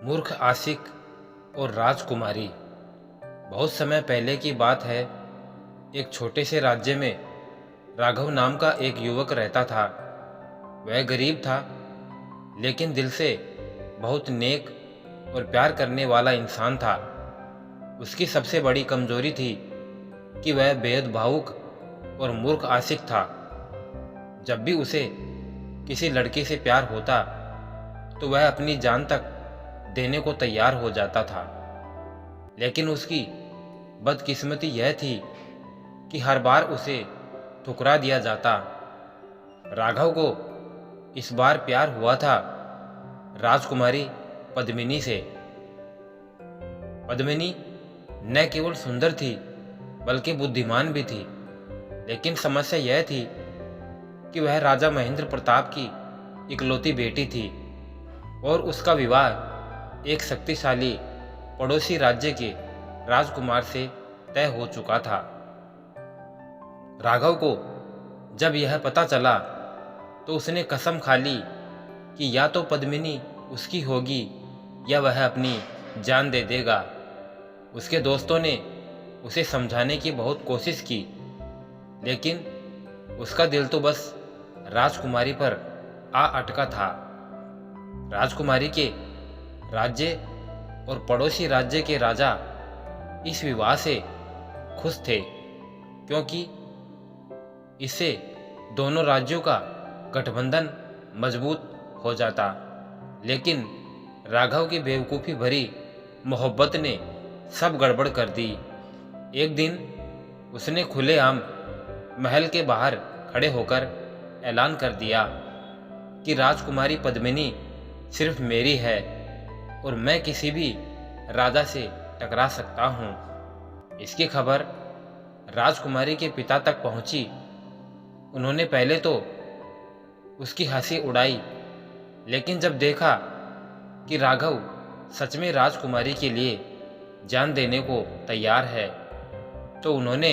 मूर्ख आशिक और राजकुमारी। बहुत समय पहले की बात है। एक छोटे से राज्य में राघव नाम का एक युवक रहता था। वह गरीब था, लेकिन दिल से बहुत नेक और प्यार करने वाला इंसान था। उसकी सबसे बड़ी कमजोरी थी कि वह बेहद भावुक और मूर्ख आशिक था। जब भी उसे किसी लड़की से प्यार होता तो वह अपनी जान तक देने को तैयार हो जाता था। लेकिन उसकी बदकिस्मती यह थी कि हर बार उसे ठुकरा दिया जाता। राघव को इस बार प्यार हुआ था राजकुमारी पद्मिनी से। पद्मिनी न केवल सुंदर थी बल्कि बुद्धिमान भी थी। लेकिन समस्या यह थी कि वह राजा महेंद्र प्रताप की इकलौती बेटी थी और उसका विवाह एक शक्तिशाली पड़ोसी राज्य के राजकुमार से तय हो चुका था। राघव को जब यह पता चला तो उसने कसम खा ली कि या तो पद्मिनी उसकी होगी या वह अपनी जान दे देगा। उसके दोस्तों ने उसे समझाने की बहुत कोशिश की, लेकिन उसका दिल तो बस राजकुमारी पर आ अटका था। राजकुमारी के राज्य और पड़ोसी राज्य के राजा इस विवाह से खुश थे, क्योंकि इससे दोनों राज्यों का गठबंधन मजबूत हो जाता। लेकिन राघव की बेवकूफ़ी भरी मोहब्बत ने सब गड़बड़ कर दी। एक दिन उसने खुलेआम महल के बाहर खड़े होकर ऐलान कर दिया कि राजकुमारी पद्मिनी सिर्फ मेरी है और मैं किसी भी राजा से टकरा सकता हूँ। इसकी खबर राजकुमारी के पिता तक पहुँची। उन्होंने पहले तो उसकी हंसी उड़ाई, लेकिन जब देखा कि राघव सच में राजकुमारी के लिए जान देने को तैयार है तो उन्होंने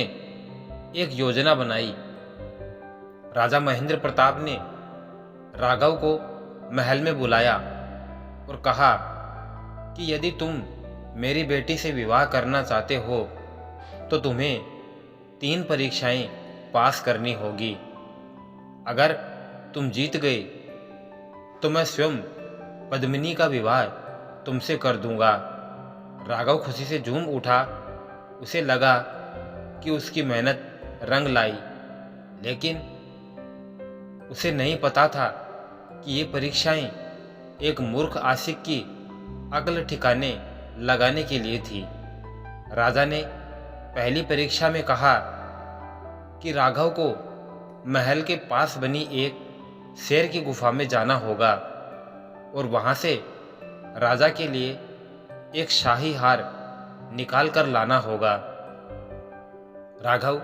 एक योजना बनाई। राजा महेंद्र प्रताप ने राघव को महल में बुलाया और कहा कि यदि तुम मेरी बेटी से विवाह करना चाहते हो तो तुम्हें 3 परीक्षाएं पास करनी होगी। अगर तुम जीत गए तो मैं स्वयं पद्मिनी का विवाह तुमसे कर दूंगा। राघव खुशी से झूम उठा। उसे लगा कि उसकी मेहनत रंग लाई, लेकिन उसे नहीं पता था कि ये परीक्षाएं एक मूर्ख आशिक की अक्ल ठिकाने लगाने के लिए थी। राजा ने पहली परीक्षा में कहा कि राघव को महल के पास बनी एक शेर की गुफा में जाना होगा और वहां से राजा के लिए एक शाही हार निकाल कर लाना होगा। राघव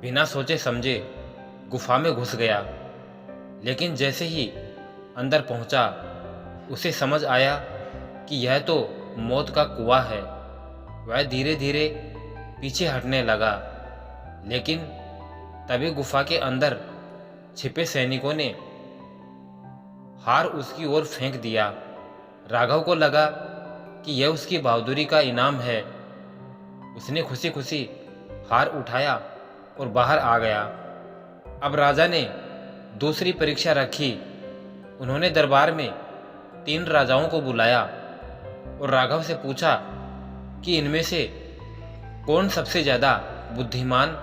बिना सोचे समझे गुफा में घुस गया, लेकिन जैसे ही अंदर पहुंचा उसे समझ आया कि यह तो मौत का कुआं है। वह धीरे धीरे पीछे हटने लगा, लेकिन तभी गुफा के अंदर छिपे सैनिकों ने हार उसकी ओर फेंक दिया। राघव को लगा कि यह उसकी बहादुरी का इनाम है। उसने खुशी खुशी हार उठाया और बाहर आ गया। अब राजा ने दूसरी परीक्षा रखी। उन्होंने दरबार में 3 राजाओं को बुलाया और राघव से पूछा कि इनमें से कौन सबसे ज्यादा बुद्धिमान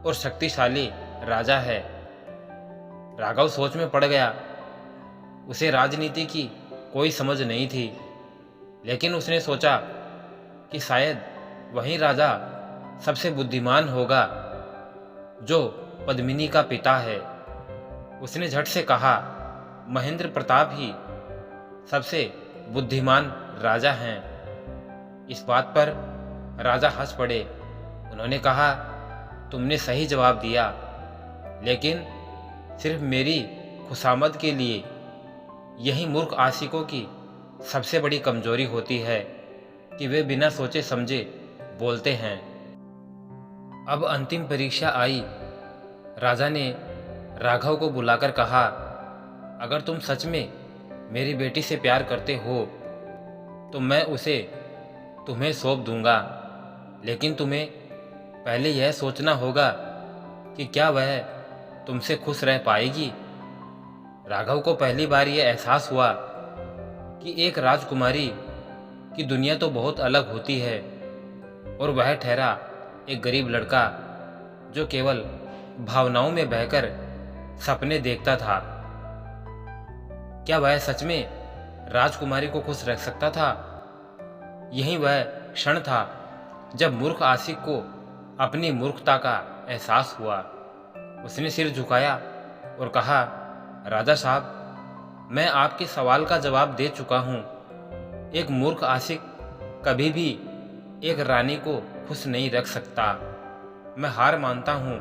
और शक्तिशाली राजा है। राघव सोच में पड़ गया। उसे राजनीति की कोई समझ नहीं थी, लेकिन उसने सोचा कि शायद वही राजा सबसे बुद्धिमान होगा जो पद्मिनी का पिता है। उसने झट से कहा, महेंद्र प्रताप ही सबसे बुद्धिमान राजा हैं। इस बात पर राजा हंस पड़े। उन्होंने कहा, तुमने सही जवाब दिया, लेकिन सिर्फ मेरी खुशामद के लिए। यही मूर्ख आशिकों की सबसे बड़ी कमजोरी होती है कि वे बिना सोचे समझे बोलते हैं। अब अंतिम परीक्षा आई। राजा ने राघव को बुलाकर कहा, अगर तुम सच में मेरी बेटी से प्यार करते हो तो मैं उसे तुम्हें सौंप दूंगा, लेकिन तुम्हें पहले यह सोचना होगा कि क्या वह तुमसे खुश रह पाएगी। राघव को पहली बार यह एहसास हुआ कि एक राजकुमारी की दुनिया तो बहुत अलग होती है और वह ठहरा एक गरीब लड़का जो केवल भावनाओं में बहकर सपने देखता था। क्या वह सच में राजकुमारी को खुश रख सकता था? यही वह क्षण था जब मूर्ख आशिक को अपनी मूर्खता का एहसास हुआ। उसने सिर झुकाया और कहा, राजा साहब, मैं आपके सवाल का जवाब दे चुका हूँ। एक मूर्ख आशिक कभी भी एक रानी को खुश नहीं रख सकता। मैं हार मानता हूँ।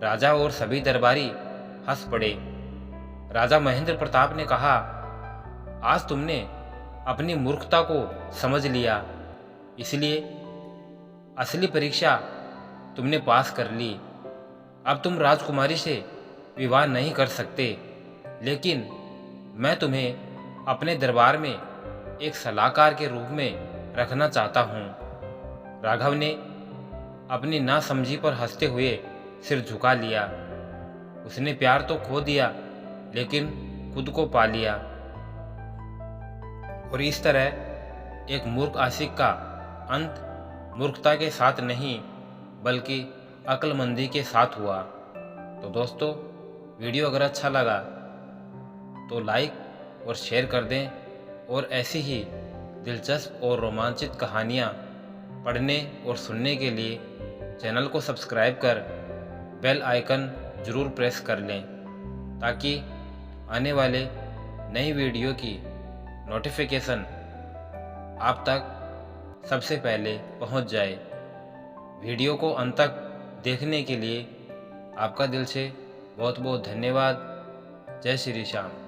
राजा और सभी दरबारी हंस पड़े। राजा महेंद्र प्रताप ने कहा, आज तुमने अपनी मूर्खता को समझ लिया, इसलिए असली परीक्षा तुमने पास कर ली। अब तुम राजकुमारी से विवाह नहीं कर सकते, लेकिन मैं तुम्हें अपने दरबार में एक सलाहकार के रूप में रखना चाहता हूँ। राघव ने अपनी नासमझी पर हंसते हुए सिर झुका लिया। उसने प्यार तो खो दिया, लेकिन खुद को पा लिया। और इस तरह एक मूर्ख आशिक का अंत मूर्खता के साथ नहीं, बल्कि अक्लमंदी के साथ हुआ। तो दोस्तों, वीडियो अगर अच्छा लगा तो लाइक और शेयर कर दें, और ऐसी ही दिलचस्प और रोमांचित कहानियाँ पढ़ने और सुनने के लिए चैनल को सब्सक्राइब कर बेल आइकन ज़रूर प्रेस कर लें, ताकि आने वाले नई वीडियो की नोटिफिकेशन आप तक सबसे पहले पहुंच जाए। वीडियो को अंत तक देखने के लिए आपका दिल से बहुत बहुत धन्यवाद। जय श्री श्याम।